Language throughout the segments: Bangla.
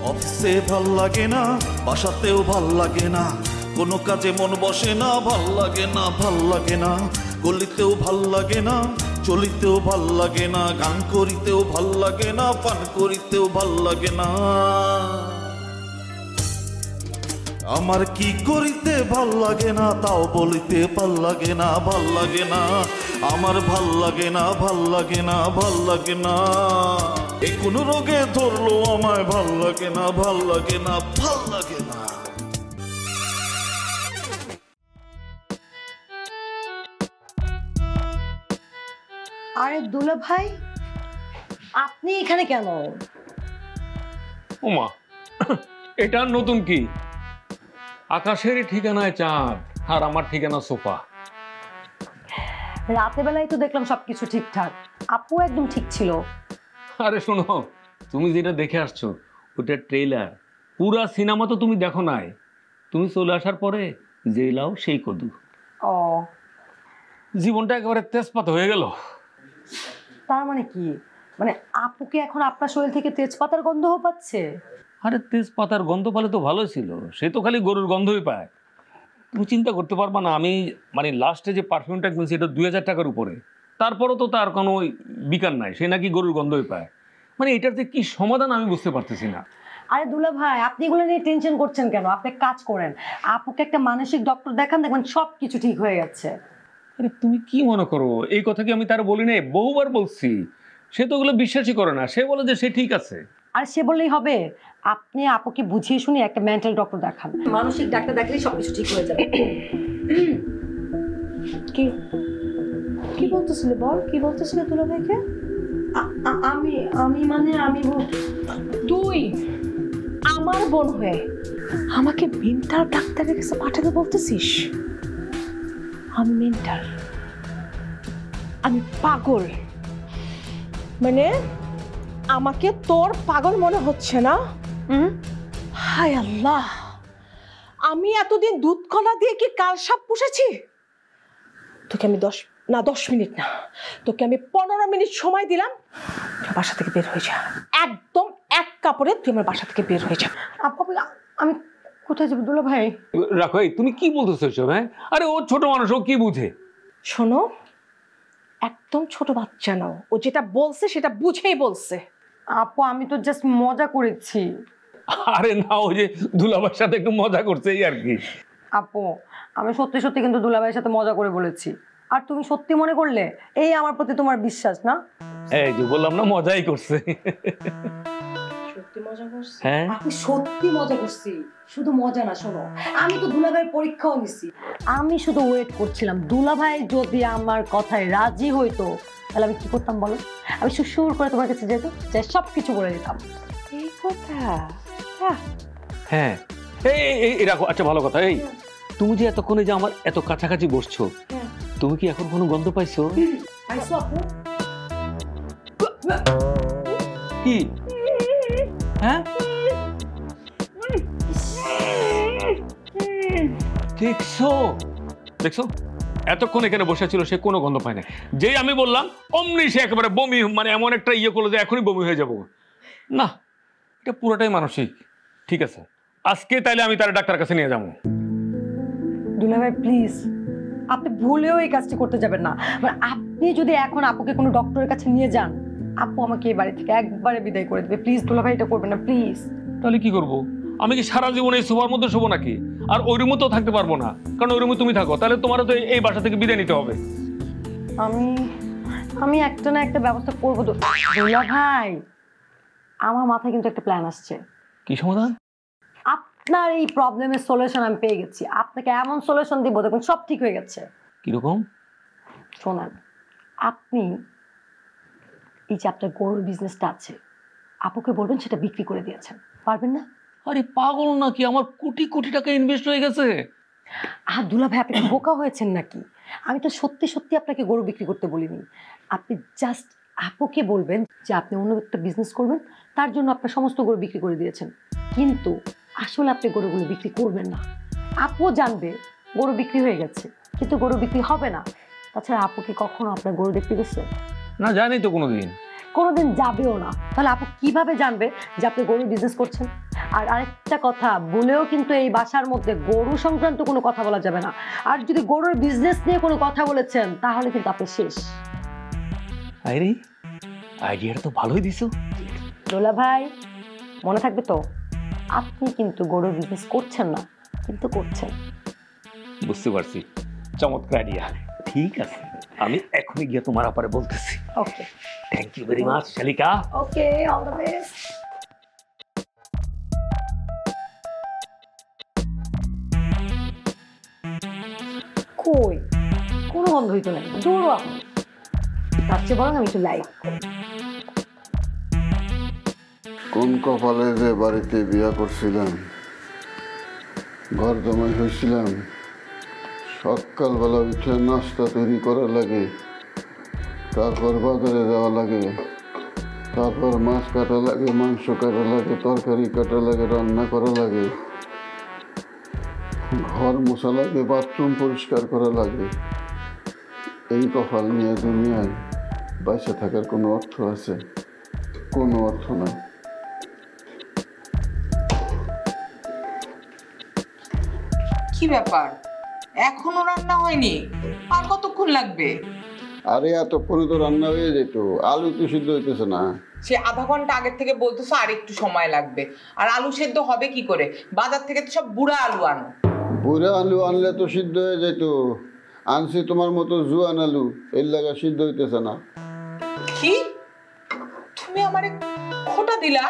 অফিসে ভাল লাগে না, বাসাতেও ভাল লাগে না, কোনো কাজে মন বসে না, ভাল লাগে না, ভাল লাগে না, গলিতেও ভাল লাগে না, চলিতেও ভাল লাগে না, গান করিতেও ভাল লাগে না, পান করিতেও ভাল লাগে না। আমার কি করিতে ভাল লাগে না, তাও বলিতে ভাল লাগে না, ভাল লাগে না, আমার ভাল লাগে না, ভাল লাগে না, ভাল লাগে না। এ কোন রোগে ধরলো আমায়, ভাল লাগে না, ভাল লাগে না, ভাল লাগে না। আরে দুলা ভাই, আপনি এখানে কেন? ওমা, এটা নতুন কি? আকাশের ঠিকানায় চাঁদ আর আমার ঠিকানা সোফা। রাতে বেলায় তো দেখলাম সবকিছু ঠিকঠাক, আপু একদম ঠিক ছিল। আরে শোনো, তুমি যেটা দেখে আসছো ওটা ট্রেলার, পুরা সিনেমা তো তুমি দেখো নাই। তুমি চলে আসার পরে যে লাও সেই কদু। ও, জীবনটা একেবারে তেজপাত হয়ে গেল। তার মানে কি? মানে আপুকে এখন আপনার শরীর থেকে তেজপাতার গন্ধ পাচ্ছে? আরে তেজপাতার গন্ধ পেলে তো ভালোই ছিল, সে তো খালি গরুর গন্ধই পায়। তুমি চিন্তা করতে পারবা না, আমি মানে লাস্টে যে পারফিউমটা কিনছি এটা 2000 টাকার উপরে, তারপরও তো তার কোনো বিকার নাই, সে নাকি গরুর গন্ধই পায়। মানে এটার যে কি সমাধান আমি বুঝতে পারতেছি না। আরে দুলা ভাই, আপনি এগুলো নিয়ে টেনশন করছেন কেন? আপনি এক কাজ করেন, আপুকে একটা মানসিক ডক্টর দেখান, দেখবেন সব কিছু ঠিক হয়ে গেছে। আরে তুমি কি মনে করো, এই কথা কি আমি তার বলি নাই? বহুবার বলছি, সে তো ওগুলো বিশ্বাসই করে না। সে বলে যে সে ঠিক আছে। আর সে বললেই হবে? আপনি আপুকে বুঝিয়ে শুনিয়ে একটা মেন্টাল ডক্টর দেখান, মানসিক ডাক্তার দেখালেই সবকিছু ঠিক হয়ে যাবে। কি কি বলতেছিলে বল, কি বলতেছিলে দুলা ভাইকে? আমি আমি মানে আমি তুই আমার বোন হয়ে আমাকে মেন্টাল ডাক্তারের কাছে পাঠাতে বলতেছিস? আমি মেন্টাল, আমি পাগল? মানে আমাকে তোর পাগল মনে হচ্ছে না? হায় আল্লাহ, আমি এতদিন দুধ কলা দিয়ে কি কাল সাপ পুষেছি? তোকে আমি 10 মিনিট না, তোকে আমি 15 মিনিট সময় দিলাম, বাসা থেকে বের হয়ে যা। একদম এক কাপড়ে তুই আমার বাসা থেকে বের হয়ে যা। আপু আমি কোথায় যাবো দুলা ভাই? রাখো, এই তুমি কি বলতেছো এসব? হ্যাঁ, আরে ও ছোট মানুষ, ও কি বুঝে? শোনো, একদম ছোট বাচ্চা নাও, ও যেটা বলছে সেটা বুঝেই বলছে। আপু আমি তো জাস্ট মজা করেছি। আরে না, ও যে দুলাভাইয়ের সাথে একটু মজা করছে এই আর কি। আপু আমি সত্যি সত্যি কিন্তু দুলা ভাইয়ের সাথে মজা করে বলেছি, আর তুমি সত্যি মনে করলে, এই আমার প্রতি তোমার বিশ্বাস না? এই যে বললাম না, মজাই করছে। সত্যি মজা করছি? হ্যাঁ, আমি সত্যি মজা করছি। শুধু মজা না, শোনো, আমি তো দুলা ভাইয়ের পরীক্ষাও নিছি। আমি শুধু ওয়েট করছিলাম, দুলা ভাই যদি আমার কথায় রাজি হইতো তাহলে আমি কি করতাম বলো? আমি সুর করে তোমার কাছে যেত, যে সবকিছু বলে দিতাম। এই কথা? হ্যাঁ, এই রাখো। আচ্ছা ভালো কথা, এই তুমি যে এতক্ষণে যে আমার এত কাছাকাছি বসছো, তুমি কি এখন কোনো গন্ধ পাইছো? পাইছো আপু? কি? হ্যাঁ, দেখছো দেখছো, এতক্ষণ এখানে বসে ছিল, সে কোনো গন্ধ পায় না। যেই আমি বললাম অমনি সে একেবারে বমি, মানে এমন একটা ইয়ে করলো যে এখনই বমি হয়ে যাবো। না, এটা পুরোটাই মানসিক। ঠিক আছে, আজকে তাইলে আমি তার ডাক্তার কাছে নিয়ে যাবো। দুলা ভাই প্লিজ, আপনি ভুলেও এই কাজটি করতে যাবেন না। মানে আপনি যদি এখন আপুকে কোনো ডক্টরের কাছে নিয়ে যান, আপু আমাকে এই বাড়ি থেকে একবারে বিদায় করে দেবে। প্লিজ দুলা ভাই, এটা করবেন না প্লিজ। তাহলে কি করব? আমি কি সারা জীবন এই সোফার মধ্যে শোবো নাকি? আর ওই রুমে তো থাকতে পারবো না, কারণ ওই রুমে তুমি থাকো। তাহলে তোমারও তো এই বাসা থেকে বিদায় নিতে হবে। আমি একটা না একটা ব্যবস্থা করবো। দুলা ভাই, আমার মাথায় কিন্তু একটা প্ল্যান আসছে। কি সমাধান? আপনার এই প্রবলেমের সলিউশন আমি পেয়ে গেছি। আপনাকে এমন সলিউশন দিব দেখুন সব ঠিক হয়ে গেছে। কিরকম? শোনান, আপনি এই যে আপনার গরুর বিজনেসটা আছে, আপুকে বলবেন সেটা বিক্রি করে দিয়েছেন, পারবেন না? আরে পাগল নাকি, আমার কোটি কোটি টাকা ইনভেস্ট হয়ে গেছে। আর দুলা ভাই, আপনি কি বোকা হয়েছেন নাকি? আমি তো সত্যি সত্যি আপনাকে গরু বিক্রি করতে বলিনি। আপনি জাস্ট আপুকে বলবেন যে আপনি অন্য একটা বিজনেস করবেন, তার জন্য আপনার সমস্ত গরু বিক্রি করে দিয়েছেন। কিন্তু আসলে আপনি গরুগুলো বিক্রি করবেন না। আপু জানবে গরু বিক্রি হয়ে গেছে, কিন্তু গরু বিক্রি হবে না। তাছাড়া আপু কি কখনো আপনার গরু দেখতে গেছে? না, জানি তো কোনোদিন। কোনোদিন যাবেও না। তাহলে আপু কিভাবে জানবে যে আপনি গরুর বিজনেস করছেন? আর আরেকটা কথা, বলেও কিন্তু এই বাসার মধ্যে গরু সংক্রান্ত কোনো কথা বলা যাবে না। আর যদি গরুর বিজনেস নিয়ে কোনো কথা বলেছেন তাহলে কিন্তু আপনি শেষ। আরে আইডিয়াটা তো ভালোই দিছো। দোলা ভাই, মনে থাকবে তো, আপনি কিন্তু গরুর বিজনেস করছেন না, কিন্তু করছেন। বুঝতে পারছি, চমৎকার আইডিয়া। ঠিক আছে, আমি এখনই গিয়ে তোমার আপারে বলতেছি। ওকে, থ্যাংক ইউ ভেরি মাচ শালিকা। ওকে, অল দ্য বেস্ট। কই কোনো বন্ধ হইতো না, জোরও আপনি। তার চেয়ে বরং আমি একটু লাইক করি। কোন কপালে যে বাড়িতে বিয়া করছিলাম, ঘর জমাই হয়েছিলাম, সকালবেলা উঠে নাস্তা তৈরি করা লাগে, তারপর বাজারে যাওয়া লাগে, তারপর মাছ কাটা লাগে, মাংস কাটা লাগে, তরকারি কাটা লাগে, রান্না করা লাগে, ঘর মোছা লাগে, বাথরুম পরিষ্কার করা লাগে। এই কপাল নিয়ে দুনিয়ায় বাইসে থাকার কোনো অর্থ আছে? কোনো অর্থ নাই। কি ব্যাপার, এখনো রান্না হয়নি? আর কতক্ষণ লাগবে? আরে এতক্ষণে তো রান্না হয়ে যেত, আলু তো সিদ্ধ হইতেছে না। সে আধা ঘন্টা আগের থেকে বলতেছো আর একটু সময় লাগবে। আর আলু সেদ্ধ হবে কি করে? বাজার থেকে তো সব বুড়া আলু আনো। বুড়া আলু আনলে তো সিদ্ধ হয়ে যেত, আনছি তোমার মতো জুয়ান আলু, এর লাগা সিদ্ধ হইতেছে না। কি তুমি আমারে খোটা দিলা?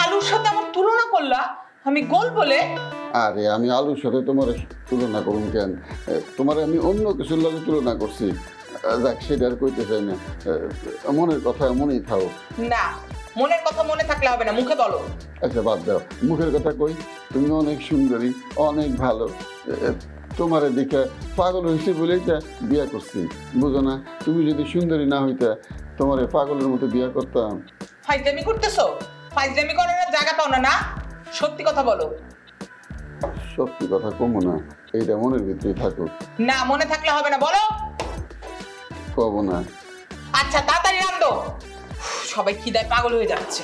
আলুর সাথে আমার তুলনা করলা? আমি গোল বলে? আরে আমি আলুর সাথে তোমার তুলনা করুন কেন? তোমার আমি অন্য কিছুর লগে তুলনা করছি। যাক, সেটা আর কইতে চাই না। মনের কথা মনেই থাও। না, মনের কথা মনে থাকলে হবে না, মুখে বলো। আচ্ছা বাদ দাও, মুখের কথা কই। তুমি অনেক সুন্দরী, অনেক ভালো। তোমার দিকে পাগল হয়েছে বলেই তা বিয়া করছি, বুঝো না? তুমি যদি সুন্দরী না হইতা, তোমার পাগলের মতো বিয়া করতাম। ফাইজলামি করতেছো? ফাইজলামি করার জায়গা পাও না, না? সত্যি কথা বলো। সত্যি কথা কমো না, এইটা মনের ভিতরে থাকুক। না, মনে থাকলে হবে না, বলো। কব না। আচ্ছা, তাড়াতাড়ি রান্ধো, সবাই খিদায় পাগল হয়ে যাচ্ছে।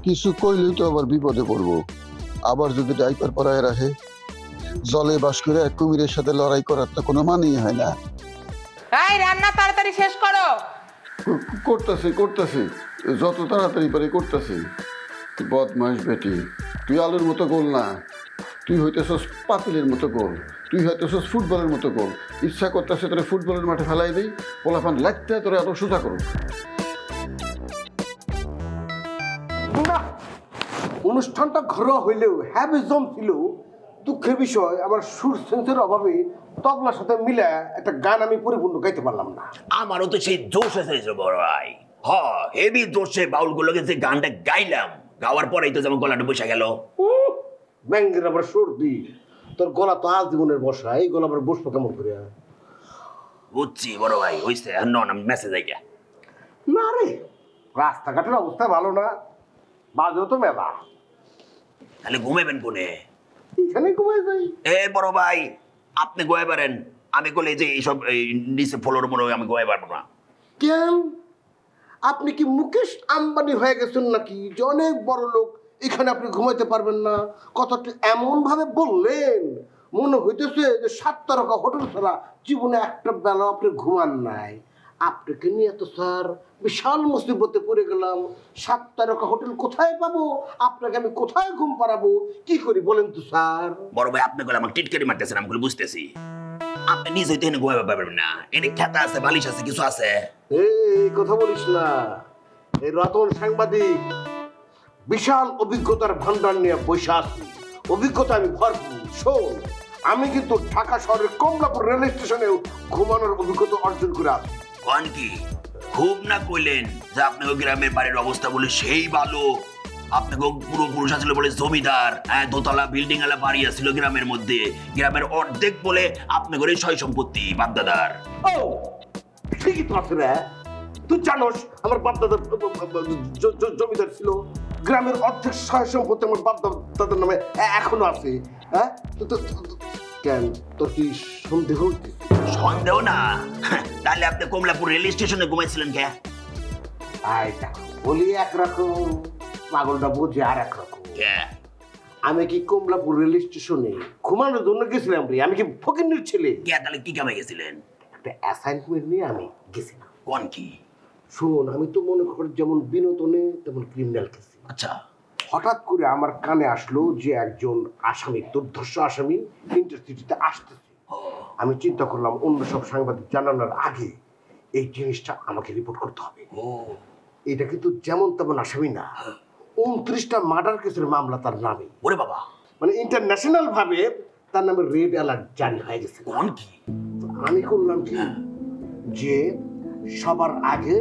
কিছু কইলেই তো আবার বিপদে পড়বো। আবার যদি ডাইপার পরায় রাখে, জলে বাস করে কুমিরের সাথে লড়াই করার তো কোনো মানেই হয় না। এই রান্না তাড়াতাড়ি শেষ করো। করতেছি, যত তাড়াতাড়ি পারি করতেছি। বদমাস বেটি, তুই আলুর মতো গোল না, তুই হইতেছস পাতিলের মতো গোল, তুই হইতেছস ফুটবলের মতো গোল। ইচ্ছা করতেছে তোরে ফুটবলের মাঠে ফেলাই দিই, পোলাপান লাগতে তোরে এত সোজা করুন। না, অনুষ্ঠানটা ঘরোয়া হইলেও হ্যাভি জম ছিল। দুঃখের বিষয়, আমার সুর সেন্সের অভাবে তবলার সাথে মিলে একটা গান আমি পরিপূর্ণ গাইতে পারলাম না। আমারও তো সেই জোশ এসেছে বড় ভাই। হেভি জোশে বাউল গুলোকে যে গানটা গাইলাম, গাওয়ার পরেই তো যেমন গলাটা বসে গেল। ব্যাঙ্গের আবার সর্দি, তোর গলা তো আজ জীবনের বসা, এই গলা আবার বসবো কেমন করে? বুঝছি বড় ভাই, হইছে নন মেসেজ আইগা। না রে, রাস্তাঘাটের অবস্থা ভালো না, বাজেও তো মেলা। তাহলে ঘুমাবেন কোনে? এখানে ঘুমাই যাই। এ বড় ভাই, আপনি গোয়া পারেন, আমি বলে যে এইসব নিচে ফ্লোর মনে হয় আমি গোয়া পারবো না। কেন? আপনি কি মুকেশ আম্বানি হয়ে গেছেন নাকি যে অনেক বড় লোক, এখানে আপনি ঘুমাইতে পারবেন না? কথাটা এমন ভাবে বললেন, মনে হইতেছে যে 7 তারকা হোটেল ছাড়া জীবনে একটা বেলা আপনি ঘুমান নাই। আপনাকে নিয়ে তো স্যার বিশাল মুসিবতে পড়ে গেলাম। 7 তারকা হোটেল কোথায় পাবো? আপনাকে আমি কোথায় ঘুম পাড়াবো? কি করি বলেন তো স্যার? বড় ভাই, আপনি বলে আমাকে টিটকারি মারতেছেন, আমি বলে বুঝতেছি। আপনি নিজ হইতে এনে গোয়া পারবেন না, এনে খেতা আছে, বালিশ আছে, কিছু আছে। এই কথা বলিস না। এই রতন সাংবাদিক বিশাল অভিজ্ঞতার ভান্ডার নিয়ে বসে আছি, অভিজ্ঞতা আমি ভরপুর। শোন, আমি কিন্তু ঢাকা শহরের কমলাপুর রেল স্টেশনেও ঘুমানোর অভিজ্ঞতা অর্জন করে আসি। কন কি খুব না কইলেন যে আপনি ওই গ্রামের বাড়ির অবস্থা বলে সেই ভালো? আপনি পুরো পুরুষ আসলে বলে জমিদার, হ্যাঁ, দোতলা বিল্ডিং আলা বাড়ি আছিল গ্রামের মধ্যে, গ্রামের অর্ধেক বলে আপনি করে সয় সম্পত্তি বাপদাদার। ও ঠিকই তো আছে রে, তুই জানোস আমার বাপদাদার জমিদার ছিল। গ্রামের অর্ধেক সয় সম্পত্তি আমার বাপদাদার নামে এখনো আছে। হ্যাঁ, কেন তোর কি সন্দেহ হইতেছে? সন্দেহ না, তাহলে আপনি কমলাপুর রেল স্টেশনে ঘুমাইছিলেন কে? আয় দেখো, বলি একরকম, পাগলটা বোঝে আর একরকম। কে? আমি কি কমলাপুর রেল স্টেশনে ঘুমানোর জন্য গেছিলাম রে? আমি কি ফকিন্নির ছেলে? কে? তাহলে কি কামে গেছিলেন? একটা অ্যাসাইনমেন্ট নিয়ে আমি গেছিলাম। কোন কি? শোন, আমি তো মনে করি যেমন বিনোদনে তেমন ক্রিমিনাল কেসি। আচ্ছা, হঠাৎ করে আমার কানে আসলো যে একজন আসামি, দুর্ধর্ষ আসামি ইন্টারসিটিতে আসতেছে। আমি চিন্তা করলাম অন্য সব সাংবাদিক জানানোর আগে এই জিনিসটা আমাকে রিপোর্ট করতে হবে। এটা কিন্তু যেমন তেমন আসামি না, 29টা মার্ডার কেসের মামলা তার নামে। ওরে বাবা, মানে ইন্টারন্যাশনাল ভাবে তার নামে রেড অ্যালার্ট জারি হয়ে গেছে। কোন কি? আমি করলাম কি যে সবার আগে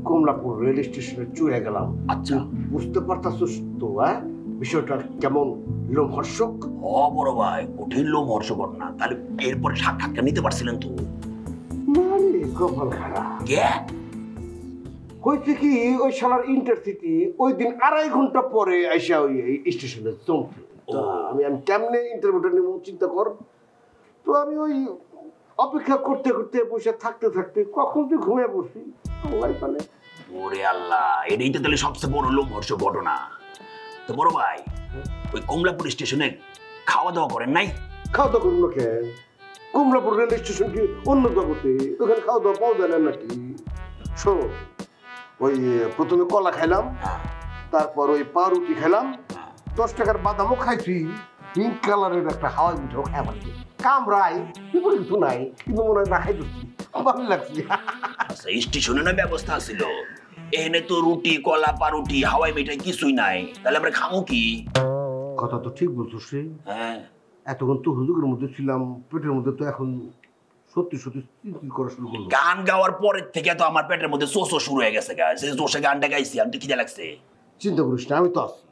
কমলাপুর রেল স্টেশনে চলে গেলাম। আচ্ছা, বুঝতে পারতাছিস তো বিষয়টা কেমন লোমহর্ষক? ও বড় ভাই, কঠিন লোমহর্ষকর না। তাহলে এরপরে সাক্ষাৎকার নিতে পারছিলেন তো? কপাল খারাপ। কে? হয়েছে কি, ওই শালার ইন্টারসিটি ওই দিন 2.5 ঘন্টা পরে আইসা ওই স্টেশনে চমকে। আমি কেমনে ইন্টারভিউটা নেব চিন্তা কর। তো আমি ওই অপেক্ষা করতে করতে বসে থাকতে থাকতে কখন তুই ঘুমিয়ে পড়ছি। ওরে আল্লাহ, এটাই তো তাহলে সবচেয়ে বড় লোমহর্ষক ঘটনা। তো বড় ভাই, ওই কমলাপুর স্টেশনে খাওয়া দাওয়া করেন নাই? খাওয়া দাওয়া করুন না কেন? কমলাপুর রেল স্টেশন কি অন্য জগতে? ওখানে খাওয়া দাওয়া পাওয়া যায় না নাকি? শোন, ওই প্রথমে কলা খাইলাম, তারপর ওই পাউরুটি খেলাম, 10 টাকার বাদামও খাইছি, পিঙ্ক কালারের একটা হাওয়াই মিঠাও খাই পারছি। কামরাই কিন্তু নাই, কিন্তু মনে হয় না খাইতেছি, ভালো লাগছে। আচ্ছা, স্টেশনে না ব্যবস্থা ছিল, এখানে তো রুটি, কলা, পাউরুটি, হাওয়াই মিঠাই কিছুই নাই, তাহলে আমরা খামো কি? কথা তো ঠিক বলছিস রে। হ্যাঁ, এতক্ষণ তো হুজুগের মধ্যে ছিলাম, পেটের মধ্যে তো এখন সত্যি সত্যি চিন্তা করা শুরু করলো। গান গাওয়ার পরের থেকে তো আমার পেটের মধ্যে চোষও শুরু হয়ে গেছে। সেই জোশে গানটা গাইছি, আমি তো খিদে লাগছে। চিন্তা করিস না, আমি তো আছি,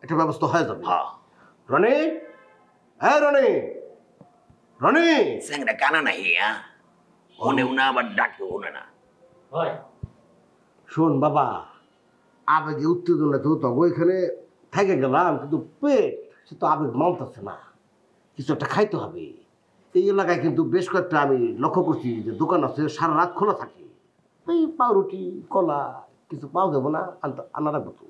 একটা ব্যবস্থা হয়ে যাবে। হ্যাঁ, রনি, হ্যাঁ রনি, রনি, স্যাংরা কানা নাই, হ্যাঁ ওনেও না আবার ডাকেও না। শোন বাবা, আবেগে উত্তেজনা তো তবে এখানে থেকে গেলাম, কিন্তু পেট সে তো আবেগ মানতেছে না, কিছু একটা খাইতে হবে। এই এলাকায় কিন্তু বেশ কয়েকটা আমি লক্ষ্য করছি যে দোকান আছে সারা রাত খোলা থাকে। এই পাউরুটি, কলা কিছু পাওয়া যাবো না, আনা রাখবো তো।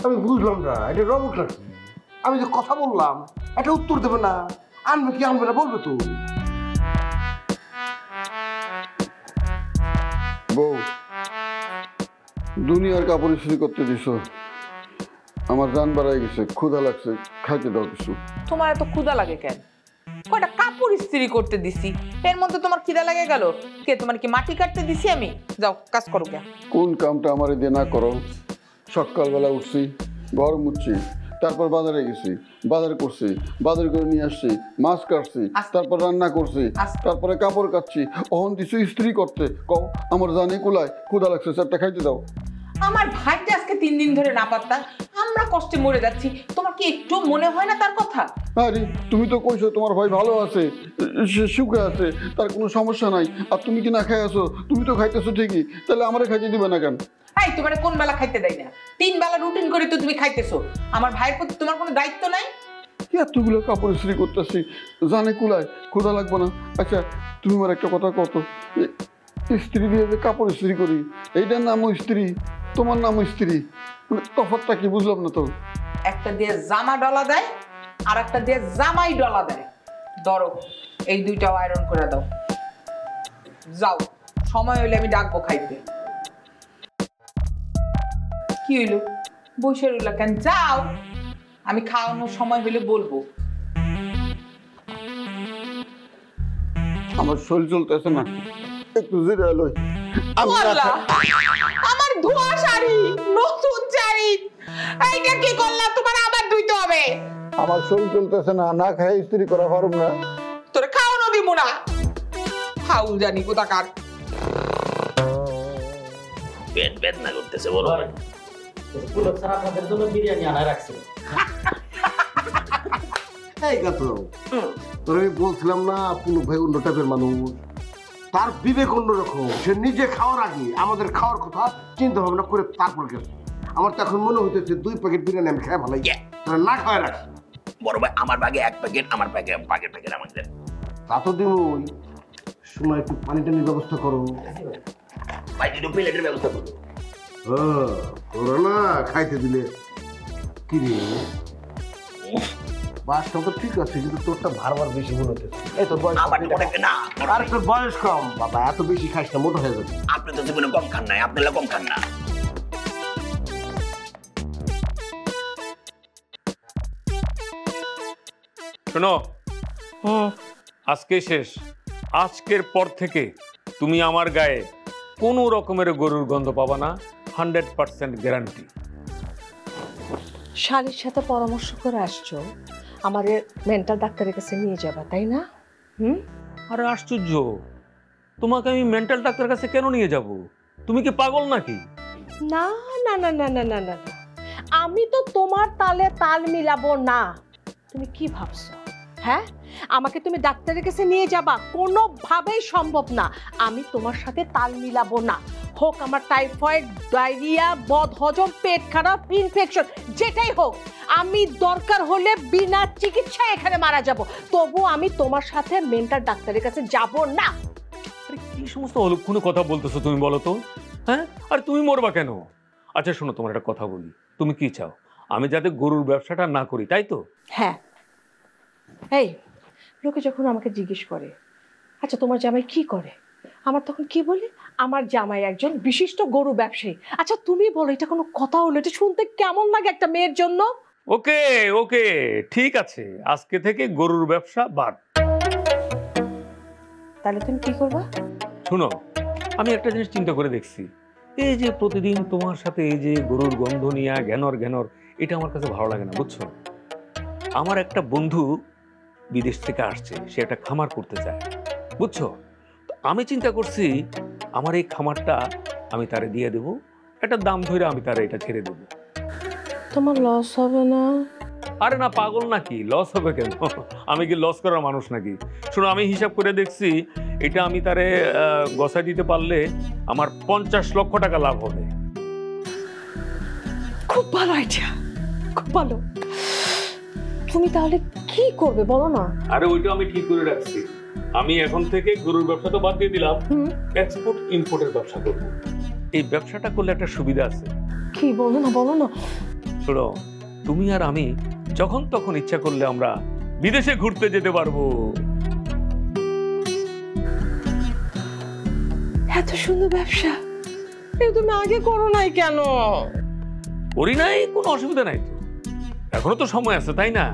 আমি বুঝলাম না, এটা রবট নাকি? আমি যে কথা বললাম এটা উত্তর দেবে না, আনবে কি আনবে না বলবে তো। বউ, দুনিয়ার কাপড় ইস্ত্রি করতে দিছ, আমার জান বাড়াই গেছে, ক্ষুধা লাগছে, খাইতে দাও কিছু। তোমার এত ক্ষুধা লাগে কেন? কয়টা কাপড় ইস্ত্রি করতে দিছি, এর মধ্যে তোমার খিদা লাগে গেল? কে, তোমার কি মাটি কাটতে দিছি আমি? যাও কাজ করো। কে? কোন কামটা আমার দিয়ে না করো? সকালবেলা উঠছি, ঘর মুছছি, তারপর বাজারে গেছি, বাজার করছি, বাজার করে নিয়ে আসছি, মাছ কাটছি, তারপর রান্না করছি, তারপরে কাপড় কাচ্ছি, অহন দিছো ইস্ত্রি করতে। কও আমার জানি কুলায়, ক্ষুধা লাগছে, চারটা খাইতে দাও। আমার ভাইটা আজকে 3 দিন ধরে না পাত্তা, আমরা কষ্টে মরে যাচ্ছি, তোমার কি একটু মনে হয় না তার কথা? আরে তুমি তো কইছো তোমার ভাই ভালো আছে, সে সুখে আছে, তার কোনো সমস্যা নাই, আর তুমি কি না খাই আছো? তুমি তো খাইতেছো ঠিকই, তাহলে আমারে খাইতে দিবে না কেন? এই তোমার কোন বেলা খাইতে দেয় না? 3 বেলা রুটিন করে তো তুমি খাইতেছো, আমার ভাইয়ের প্রতি তোমার কোনো দায়িত্ব নাই? এতগুলো কাপড় ইস্ত্রি করতেছি, জানে কুলায়, ক্ষুধা লাগবে না? আচ্ছা তুমি আমার একটা কথা কত, স্ত্রী দিয়ে যে কাপড় ইস্ত্রি করি, এইটার নামও স্ত্রী, তোমার নামও স্ত্রী, মানে তফাৎটা কি বুঝলাম না তো। একটা দিয়ে জামা ডলা দেয় আর একটা দিয়ে জামাই ডলা দেয়। ধরো এই দুইটাও আয়রন করে দাও, যাও, সময় হইলে আমি ডাকবো খাইতে। কি হইলো বসে রইলা কেন? যাও, আমি খাওয়ানোর সময় হইলে বলবো। আমার শরীর চলতেছে না, একটু জিরে লই। আমার ধোয়া শাড়ি, নতুন শাড়ি, এইটা কি করলা? তোমার আবার ধুইতে হবে। আমার শরীর চলতেছে না, না খাই ইস্ত্রি করা পারব না। তোরে খাওয়ানো দিব না, ফাউল জানি কোথাকার। পেট বেদনা করতেছে বড় ভাই। পুলক স্যার আপনাদের জন্য বিরিয়ানি আনা রাখছে। এই কথা তোর আমি বলছিলাম না, পুলক ভাই অন্য টাইপের মানুষ, তার বিবেক অন্যরকম। সে নিজে খাওয়ার আগে আমাদের খাওয়ার কথা চিন্তা ভাবনা করে তারপর গেছে। আমার তো এখন মনে হইতেছে 2 প্যাকেট বিরিয়ানি আমি খাই ভালাই তোরা না খাওয়া রাখ। বড় ভাই আমার ভাগে 1 প্যাকেট, আমার ভাগে প্যাকেট আমাদের। তা তো দিবই, সময় একটু পানি টানির ব্যবস্থা করো। ভাই দুটো প্লেটের ব্যবস্থা করো। তোরা না খাইতে দিলে কি রে, বাসটা তো ঠিক আছে কিন্তু তোরটা বারবার বেশি মনে হচ্ছে। এই তোর বয়স আমার অনেক না, আর তোর বয়স কম বাবা, এত বেশি খাইস না, মোটা হয়ে যাবে। আপনি তো জীবনে কম খান নাই, আপনারা কম খান না। শোনো, আজকে শেষ। আজকের পর থেকে তুমি আমার গায়ে কোনো রকমের গরুর গন্ধ পাবা না, 100% গ্যারান্টি। শালির সাথে পরামর্শ করে আসছো আমাদের মেন্টাল ডাক্তারের কাছে নিয়ে যাবা, তাই না? আরে আশ্চর্য, তোমাকে আমি মেন্টাল ডাক্তারের কাছে কেন নিয়ে যাব? তুমি কি পাগল নাকি? না না না না না না না, আমি তো তোমার তালে তাল মিলাবো না। তুমি কি ভাবছো? হ্যাঁ, আমাকে তুমি ডাক্তারের কাছে নিয়ে যাবা? কোনোভাবেই সম্ভব না। আমি তোমার সাথে তাল মিলাবো না। হোক আমার টাইফয়েড, ডায়রিয়া, বদহজম, পেট খারাপ, ইনফেকশন, যেটাই হোক, আমি দরকার হলে বিনা চিকিৎসায় এখানে মারা যাব, তবু আমি তোমার সাথে মেন্টাল ডাক্তারের কাছে যাব না। আরে কি সমস্ত অলক্ষণে কথা বলতেছো তুমি, বলো তো? হ্যাঁ, আর তুমি মরবা কেন? আচ্ছা শোনো, তোমার একটা কথা বলি, তুমি কি চাও? আমি যাতে গরুর ব্যবসাটা না করি, তাই তো? হ্যাঁ। এই লোকে যখন আমাকে জিজ্ঞেস করে আচ্ছা তোমার জামাই কি করে, আমার তখন কি বলি? আমার জামাই একজন বিশিষ্ট গরু ব্যবসায়ী। আচ্ছা তুমি বলো, এটা কোনো কথা হলো? এটা শুনতে কেমন লাগে একটা মেয়ের জন্য? ওকে ওকে, ঠিক আছে, আজকে থেকে গরুর ব্যবসা বাদ। তাহলে তুমি কি করবা? শোনো, আমি একটা জিনিস চিন্তা করে দেখছি, এই যে প্রতিদিন তোমার সাথে এই যে গরুর গন্ধ নিয়ে ঘ্যানর, এটা আমার কাছে ভালো লাগে না, বুঝছো? আমার একটা বন্ধু বিদেশ থেকে আসছে, সে একটা খামার করতে চায়, বুঝছো? তো আমি চিন্তা করছি আমার এই খামারটা আমি তারে দিয়ে দেব, একটা দাম ধরে আমি তারে এটা ছেড়ে দেব। তোমার লস হবে না? আরে না, পাগল নাকি, লস হবে কেন? আমি কি লস করার মানুষ নাকি? শোনো, আমি হিসাব করে দেখছি, এটা আমি তারে গসাই দিতে পারলে আমার 50 লক্ষ টাকা লাভ হবে। খুব ভালো আইডিয়া, খুব ভালো। তুমি তাহলে কি করবে বলো না? আরে ওইটা আমি ঠিক করে রাখছি, আমি এখন থেকে গরুর ব্যবসা তো বাদ দিয়ে দিলাম, এক্সপোর্ট ইম্পোর্টের ব্যবসা করব। এই ব্যবসাটা করলে একটা সুবিধা আছে। কি বলো না, বলো না। শোনো, তুমি আর আমি যখন তখন ইচ্ছা করলে আমরা বিদেশে ঘুরতে যেতে পারবো। এত সুন্দর ব্যবসা, এটা তুমি আগে করো নাই কেন? করি নাই, কোনো অসুবিধা নাই তো, এখনো তো সময় আছে, তাই না?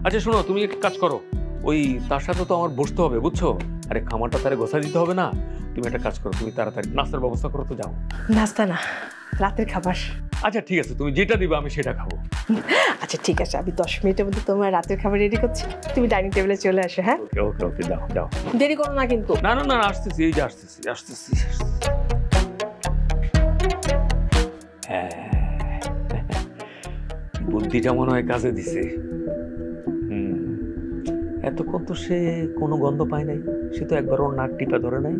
আচ্ছা শোনো, তুমি একটা কাজ করো, ওই তার সাথে তো আমার বসতে হবে, বুঝছো? আরে খামারটা তারে গোছাই দিতে হবে না? তুমি একটা কাজ করো, তুমি তাড়াতাড়ি নাস্তার ব্যবস্থা করো তো, যাও। নাস্তা না, রাতের খাবার। আচ্ছা ঠিক আছে, তুমি যেটা দিবে আমি সেটা খাবো। আচ্ছা ঠিক আছে, আমি 10 মিনিটের মধ্যে তোমার রাতের খাবার রেডি করছি, তুমি ডাইনিং টেবিলে চলে আসো। হ্যাঁ ওকে ওকে ওকে, যাও যাও, দেরি করো না কিন্তু। না না না, আসতেছি, এই যে আসতেছি। হ্যাঁ, বুদ্ধিটা মনে হয় কাজে দিছে। এতক্ষণ তো সে কোনো গন্ধ পায় নাই, সে তো একবার ওর নাক টিপা ধরে নাই,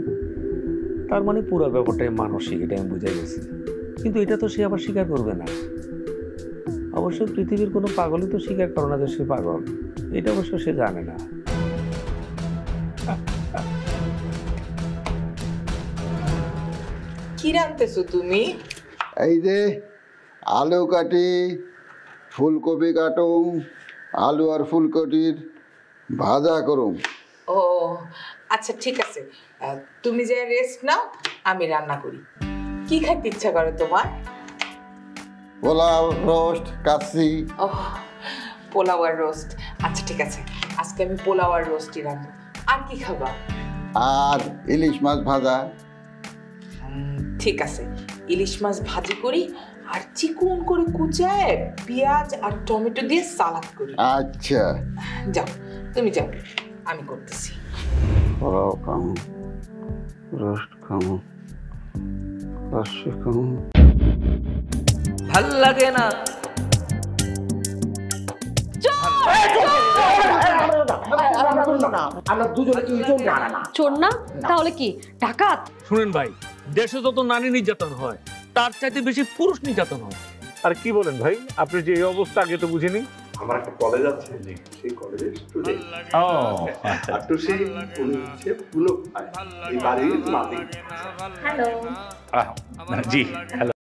তার মানে পুরো ব্যাপারটাই মানসিক, এটা আমি বুঝে গেছি। কিন্তু এটা তো সে আবার স্বীকার করবে না। অবশ্য পৃথিবীর কোনো পাগলই তো স্বীকার করে না যে সে পাগল, এটা অবশ্য সে জানে না। কি রাঁধতেছো তুমি? এই যে আলু কাটি, ফুলকপি কাটুম, আলু আর ফুলকপির ভাজা করুম। ও আচ্ছা ঠিক আছে, তুমি যে রেস্ট নাও, আমি রান্না করি। কি খাইতে ইচ্ছা করে তোমার? পোলাও, রোস্ট, কাচ্চি। ও পোলাও আর রোস্ট, আচ্ছা ঠিক আছে, আজকে আমি পোলাও আর রোস্টই রাখবো। আর কি খাবা? আর ইলিশ মাছ ভাজা। ঠিক আছে, ইলিশ মাছ ভাজি করি, আর চিকন করে কুচায় পেঁয়াজ আর টমেটো দিয়ে সালাদ করি। আচ্ছা যাও, তুমি যাও, আমি করতেছি। পোলাও খামু, রোস্ট খামু, কাচ্চি খামু। ভাল লাগে না। আমরা দুজনে কি চোর না তাহলে কি ডাকাত? শুনেন ভাই, দেশে যত নারী নির্যাতন হয় তার চাইতে বেশি পুরুষ নির্যাতন হয়। আর কি বলেন ভাই, আপনি যে এই অবস্থা আগে তো বুঝিনি। আমার একটা কলেজ আছে, সেই কলেজের স্টুডেন্ট। ও আচ্ছা। আর তো সেই উনি হচ্ছে পুলক ভাই, এই বাড়ির মালিক। হ্যালো জি হ্যালো।